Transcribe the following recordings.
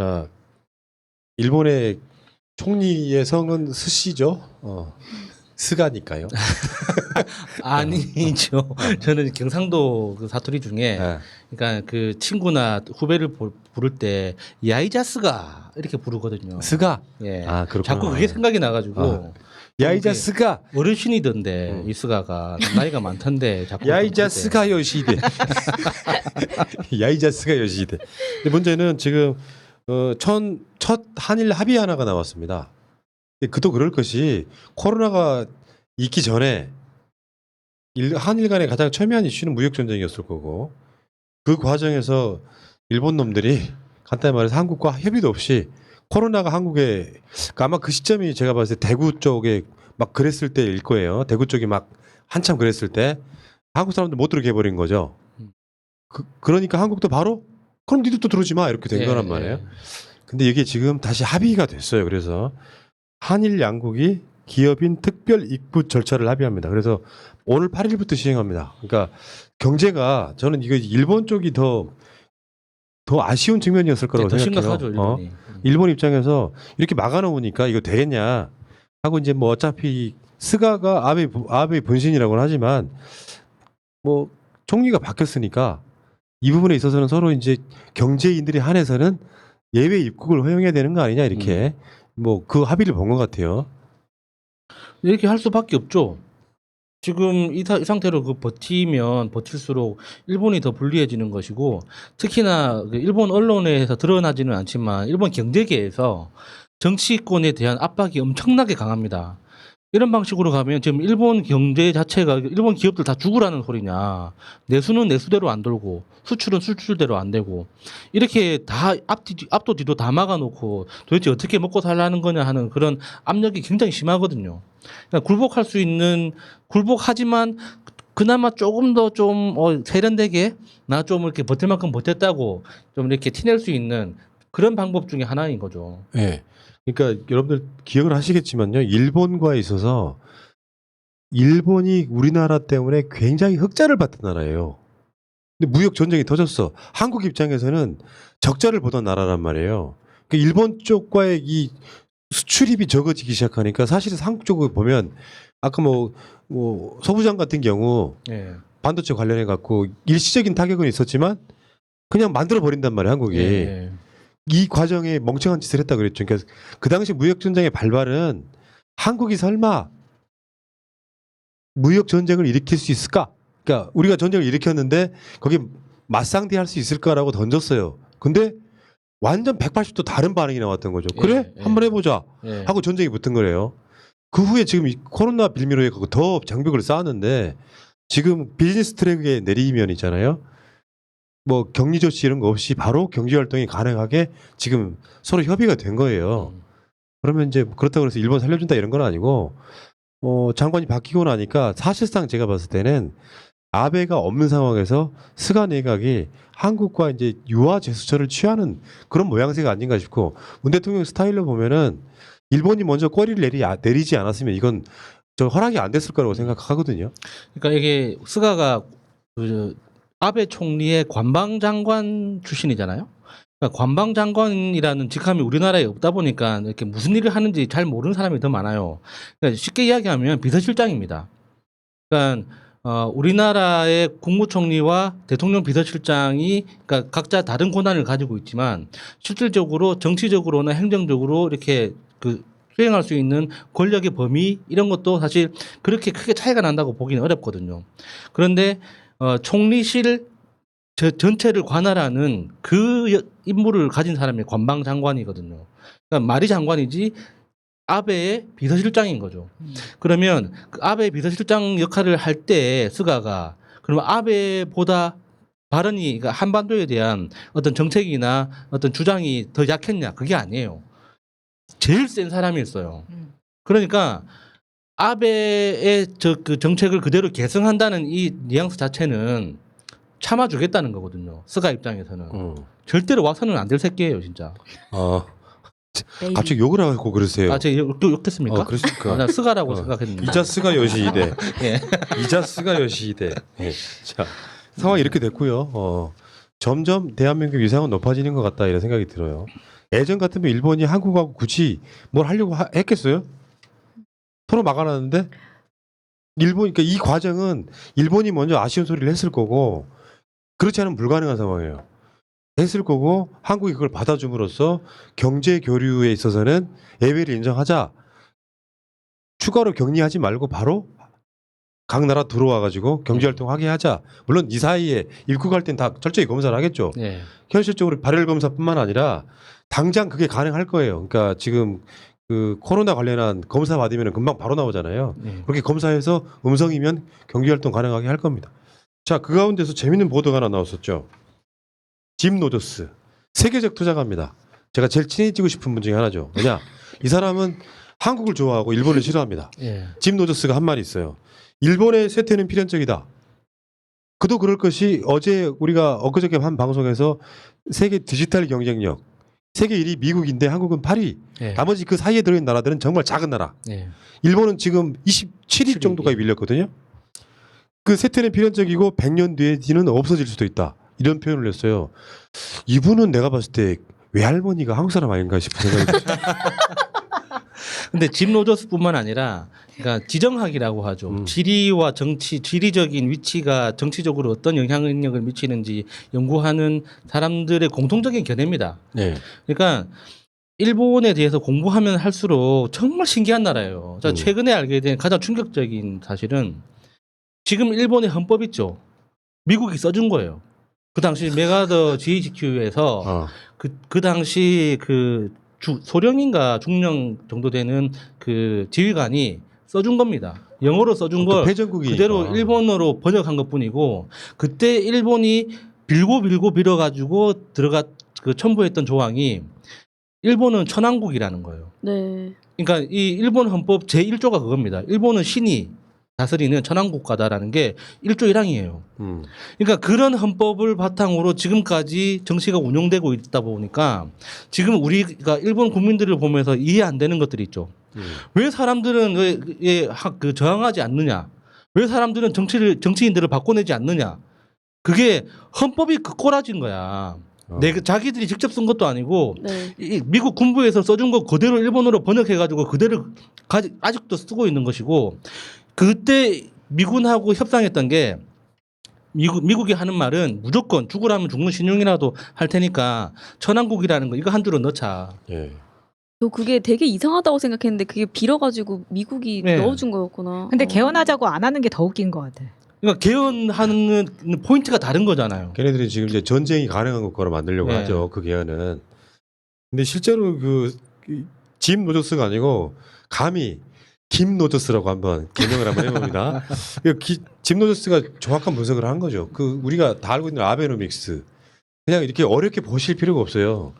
자, 일본의 총리의 성은 스시죠. 스가니까요. 아니죠. 저는 경상도 그 사투리 중에 네. 그러니까 그 친구나 후배를 부를 때 야이자스가 이렇게 부르거든요. 스가. 예. 아, 그렇구나. 자꾸 그게 생각이 나가지고 야이자 스가. 어르신이던데 이 스가가 나이가 많던데 자꾸 야이자 부를 때. 스가 요시대. 야이자 스가 요시대. 근데 문제는 지금 첫 한일 합의 하나가 나왔습니다. 근데 그도 그럴 것이 코로나가 있기 전에 한일 간의 가장 첨예한 이슈는 무역 전쟁이었을 거고 그 과정에서 일본 놈들이 간단히 말해서 한국과 협의도 없이 코로나가 한국에 그러니까 아마 그 시점이 제가 봤을 때 대구 쪽에 막 그랬을 때일 거예요. 대구 쪽이 막 한참 그랬을 때 한국 사람들 못 들어게 해버린 거죠. 그러니까 한국도 바로 그럼 니도 또 들어오지 마 이렇게 된 거란 말이에요. 근데 이게 지금 다시 합의가 됐어요. 그래서 한일 양국이 기업인 특별 입국 절차를 합의합니다. 그래서 오늘 8일부터 시행합니다. 그러니까 경제가 저는 이거 일본 쪽이 더 아쉬운 측면이었을 거라고 더 생각해요. 심각하죠 일본이. 일본 입장에서 이렇게 막아놓으니까 이거 되겠냐 하고 이제 뭐 어차피 스가가 아베 분신이라고는 하지만 뭐 총리가 바뀌었으니까 이 부분에 있어서는 서로 이제 경제인들이 한해서는 예외 입국을 허용해야 되는 거 아니냐 이렇게 뭐 그 합의를 본 것 같아요. 이렇게 할 수밖에 없죠. 지금 이 상태로 그 버티면 버틸수록 일본이 더 불리해지는 것이고 특히나 그 일본 언론에서 드러나지는 않지만 일본 경제계에서 정치권에 대한 압박이 엄청나게 강합니다. 이런 방식으로 가면 지금 일본 경제 자체가 일본 기업들 다 죽으라는 소리냐. 내수는 내수대로 안 돌고 수출은 수출대로 안 되고 이렇게 다 앞도 뒤도 다 막아놓고 도대체 어떻게 먹고 살라는 거냐 하는 그런 압력이 굉장히 심하거든요. 그러니까 굴복하지만 그나마 조금 더 좀 세련되게 나 좀 이렇게 버틸 만큼 버텼다고 좀 이렇게 티낼 수 있는 그런 방법 중에 하나인 거죠. 네. 그러니까 여러분들 기억을 하시겠지만요. 일본과에 있어서 일본이 우리나라 때문에 굉장히 흑자를 봤던 나라예요. 근데 무역 전쟁이 터졌어. 한국 입장에서는 적자를 보던 나라란 말이에요. 그러니까 일본 쪽과의 이 수출입이 적어지기 시작하니까 사실은 한국 쪽을 보면 아까 뭐 서부장 같은 경우 예. 반도체 관련해 갖고 일시적인 타격은 있었지만 그냥 만들어 버린단 말이에요. 한국이. 예. 이 과정에 멍청한 짓을 했다 그랬죠. 그러니까 그 당시 무역 전쟁의 발발은 한국이 설마 무역 전쟁을 일으킬 수 있을까? 그러니까 우리가 전쟁을 일으켰는데 거기 맞상대할 수 있을까라고 던졌어요. 근데 완전 180도 다른 반응이 나왔던 거죠. 그래? 한번 해보자 예. 하고 전쟁이 붙은 거예요. 그 후에 지금 이 코로나 빌미로 해서 더 장벽을 쌓았는데 지금 비즈니스 트랙에 내리면 있잖아요. 뭐 격리 조치 이런 거 없이 바로 경제 활동이 가능하게 지금 서로 협의가 된 거예요. 그러면 이제 그렇다고 해서 일본 살려준다 이런 건 아니고 장관이 바뀌고 나니까 사실상 제가 봤을 때는 아베가 없는 상황에서 스가 내각이 한국과 이제 유화 제스처를 취하는 그런 모양새가 아닌가 싶고 문 대통령 스타일로 보면은 일본이 먼저 꼬리를 내리지 않았으면 이건 저 허락이 안 됐을 거라고 생각하거든요. 그러니까 이게 스가가 그 아베 총리의 관방장관 출신이잖아요. 그러니까 관방장관이라는 직함이 우리나라에 없다 보니까 이렇게 무슨 일을 하는지 잘 모르는 사람이 더 많아요. 그러니까 쉽게 이야기하면 비서실장입니다. 그러니까 우리나라의 국무총리와 대통령 비서실장이 그러니까 각자 다른 권한을 가지고 있지만 실질적으로 정치적으로나 행정적으로 이렇게 그 수행할 수 있는 권력의 범위 이런 것도 사실 그렇게 크게 차이가 난다고 보기는 어렵거든요. 그런데 총리실 전체를 관할하는 그 임무를 가진 사람이 관방장관이거든요. 그러니까 말이 장관이지 아베의 비서실장인 거죠. 그러면 그 아베 비서실장 역할을 할 때 스가가 그러면 아베보다 발언이 그러니까 한반도에 대한 어떤 정책이나 어떤 주장이 더 약했냐 그게 아니에요. 제일 센 사람이었어요. 그러니까 아베의 그 정책을 그대로 계승한다는 이 뉘앙스 자체는 참아주겠다는 거거든요. 스가 입장에서는 절대로 와서는 안 될 새끼예요, 진짜. 갑자기 욕을 하고 그러세요. 제가 욕했습니까? 그러니까. 난 스가라고 생각했는데. 이자스가 요시히데. 예. 이자스가 요시히데. 자, 상황이 이렇게 됐고요. 점점 대한민국 위상은 높아지는 것 같다 이런 생각이 들어요. 예전 같으면 일본이 한국하고 굳이 뭘 하려고 했겠어요? 서로 막아놨는데 일본 그러니까 이 과정은 일본이 먼저 아쉬운 소리를 했을 거고 그렇지 않으면 불가능한 상황이에요. 했을 거고 한국이 그걸 받아줌으로써 경제 교류에 있어서는 예외를 인정하자. 추가로 격리하지 말고 바로 각 나라 들어와 가지고 경제 활동하게 하자. 물론 이 사이에 입국할 땐 다 철저히 검사를 하겠죠. 예. 현실적으로 발열 검사뿐만 아니라 당장 그게 가능할 거예요. 그러니까 지금 그 코로나 관련한 검사 받으면 금방 바로 나오잖아요. 예. 그렇게 검사해서 음성이면 경제 활동 가능하게 할 겁니다. 자, 그 가운데서 재밌는 보도가 하나 나왔었죠. 짐 노저스 세계적 투자가입니다. 제가 제일 친해지고 싶은 분 중에 하나죠. 왜냐? 이 사람은 한국을 좋아하고 일본을 싫어합니다. 예. 짐 노저스가 한 말이 있어요. 일본의 쇠퇴는 필연적이다. 그도 그럴 것이 어제 우리가 엊그저께 한 방송에서 세계 디지털 경쟁력 세계 1위 미국인데 한국은 8위. 예. 나머지 그 사이에 들어있는 나라들은 정말 작은 나라. 예. 일본은 지금 27위 정도까지 밀렸거든요. 그 쇠퇴는 필연적이고 100년 뒤에는 없어질 수도 있다. 이런 표현을 했어요. 이분은 내가 봤을 때 외할머니가 한국 사람 아닌가 싶은 생각이 들어요. 근데 짐 로저스뿐만 아니라 그러니까 지정학이라고 하죠. 지리와 정치, 지리적인 위치가 정치적으로 어떤 영향력을 미치는지 연구하는 사람들의 공통적인 견해입니다. 네. 그러니까 일본에 대해서 공부하면 할수록 정말 신기한 나라예요. 자, 최근에 알게 된 가장 충격적인 사실은 지금 일본의 헌법 있죠. 미국이 써준 거예요. 그 당시 메가더 GHQ에서 그 당시 그 소령인가 중령 정도 되는 그 지휘관이 써준 겁니다. 영어로 써준 걸 패전국이니까. 그대로 일본어로 번역한 것뿐이고 그때 일본이 빌고 빌어가지고 그 첨부했던 조항이 일본은 천황국이라는 거예요. 네. 그러니까 이 일본 헌법 제1조가 그겁니다. 일본은 신이 다스리는 천황국가다라는 게 1조 1항이에요. 그러니까 그런 헌법을 바탕으로 지금까지 정치가 운영되고 있다 보니까 지금 우리가 일본 국민들을 보면서 이해 안 되는 것들이 있죠. 왜 사람들은 그 저항하지 않느냐? 왜 사람들은 정치인들을 바꿔내지 않느냐? 그게 헌법이 그 꼬라진 거야. 자기들이 직접 쓴 것도 아니고 네. 이 미국 군부에서 써준 거 그대로 일본어로 번역해가지고 그대로 아직도 쓰고 있는 것이고 그때 미군하고 협상했던 게 미국이 하는 말은 무조건 죽으라면 죽는 신용이라도 할 테니까 천황국이라는 거 이거 한 줄로 넣자. 예. 저 그게 되게 이상하다고 생각했는데 그게 빌어가지고 미국이 네. 넣어준 거였구나. 근데 개헌하자고 안 하는 게 더 웃긴 것 같아. 그러니까 개헌하는 포인트가 다른 거잖아요. 걔네들이 지금 이제 전쟁이 가능한 것과로 만들려고 네. 하죠. 그 개헌은. 근데 실제로 짐 노저스가 아니고 감히 김 노저스라고 한번 개명을 한번 해봅니다. 짐 노저스가 정확한 분석을 한 거죠. 우리가 다 알고 있는 아베노믹스. 그냥 이렇게 어렵게 보실 필요가 없어요.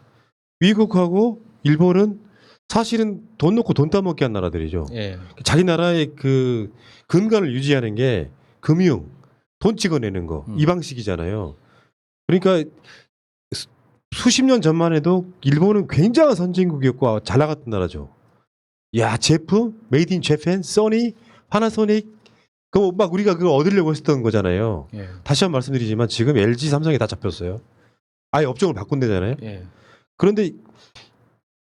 미국하고 일본은 사실은 돈 놓고 돈 따먹게 한 나라들이죠. 예. 자기 나라의 그 근간을 유지하는 게 금융, 돈 찍어내는 거 이 방식이잖아요. 그러니까 수십 년 전만 해도 일본은 굉장한 선진국이었고 잘 나갔던 나라죠. 야, 제품 메이드 인 재팬, 소니, 파나소닉 그거 막 우리가 그걸 얻으려고 했었던 거잖아요. 예. 다시 한 번 말씀드리지만 지금 LG, 삼성이 다 잡혔어요. 아예 업종을 바꾼다잖아요. 예. 그런데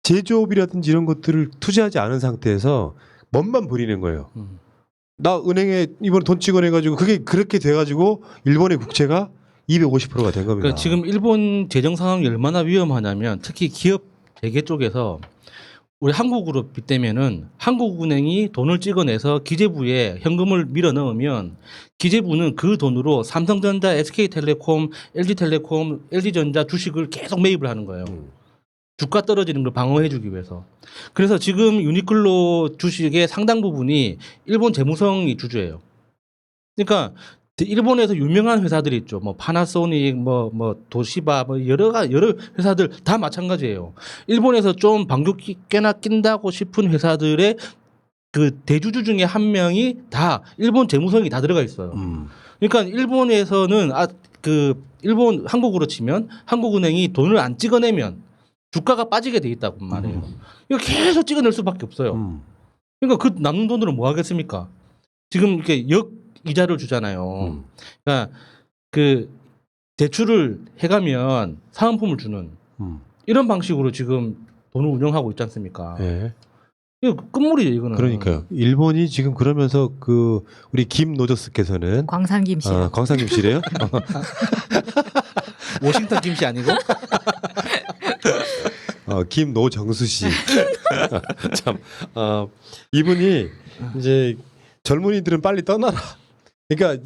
제조업이라든지 이런 것들을 투자하지 않은 상태에서 멋만 부리는 거예요. 나 은행에 이번에 돈 찍어내가지고 그게 그렇게 돼가지고 일본의 국채가 250%가 된 겁니다. 그러니까 지금 일본 재정 상황이 얼마나 위험하냐면 특히 기업 재계 쪽에서 우리 한국으로 빗대면은 한국은행이 돈을 찍어내서 기재부에 현금을 밀어 넣으면 기재부는 그 돈으로 삼성전자, SK텔레콤, LG텔레콤, LG전자 주식을 계속 매입을 하는 거예요. 주가 떨어지는 걸 방어해주기 위해서. 그래서 지금 유니클로 주식의 상당 부분이 일본 재무성이 주주예요. 그러니까 일본에서 유명한 회사들이 있죠. 뭐 파나소닉, 뭐 도시바, 뭐 여러 회사들 다 마찬가지예요. 일본에서 좀 방귀 꽤나 낀다고 싶은 회사들의 그 대주주 중에 한 명이 다 일본 재무성이 다 들어가 있어요. 그러니까 일본에서는 일본 한국으로 치면 한국은행이 돈을 안 찍어내면 주가가 빠지게 돼 있다고 말해요. 이거 계속 찍어낼 수밖에 없어요. 그러니까 그 남는 돈으로 뭐 하겠습니까? 지금 이렇게 이자를 주잖아요. 그러니까 대출을 해가면 사은품을 주는 이런 방식으로 지금 돈을 운영하고 있지 않습니까? 예. 이거 끝물이에요, 이거는. 그러니까요. 일본이 지금 그러면서 그 우리 김 노저스께서는 광산김 씨. 광상김 씨래요? 워싱턴 김씨 아니고? 김노정수 씨. 참, 이분이 이제 젊은이들은 빨리 떠나라. 그러니까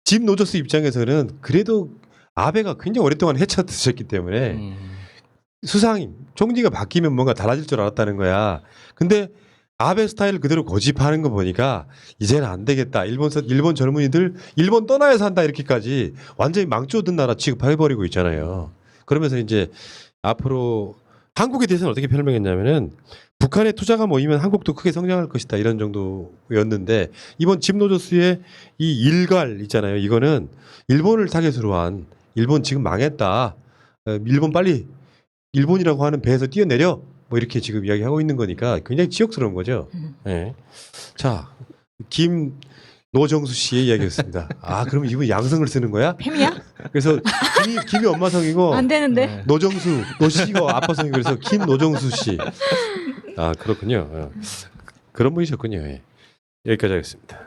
김 노저스 입장에서는 그래도 아베가 굉장히 오랫동안 헤쳐드셨기 때문에 수상임, 총리가 바뀌면 뭔가 달라질 줄 알았다는 거야. 근데 아베 스타일 그대로 고집하는 거 보니까 이제는 안 되겠다. 일본 젊은이들 일본 떠나야 산다 이렇게까지 완전히 망조든 나라 취급해버리고 있잖아요. 그러면서 이제 앞으로 한국에 대해서는 어떻게 설명했냐면은 북한에 투자가 모이면 한국도 크게 성장할 것이다 이런 정도였는데 이번 짐 노조스의 이 일갈 있잖아요. 이거는 일본을 타겟으로 한 일본 지금 망했다. 일본 빨리 일본이라고 하는 배에서 뛰어내려. 뭐 이렇게 지금 이야기하고 있는 거니까 굉장히 지역스러운 거죠. 네. 자, 김 노정수 씨의 이야기였습니다. 그럼 이분 양성을 쓰는 거야? 팸이야? 그래서 김이 엄마 성이고 안 되는데. 네. 노씨가 아빠 성이고 그래서 김 노정수 씨. 그렇군요. 그런 분이셨군요. 예. 여기까지 하겠습니다.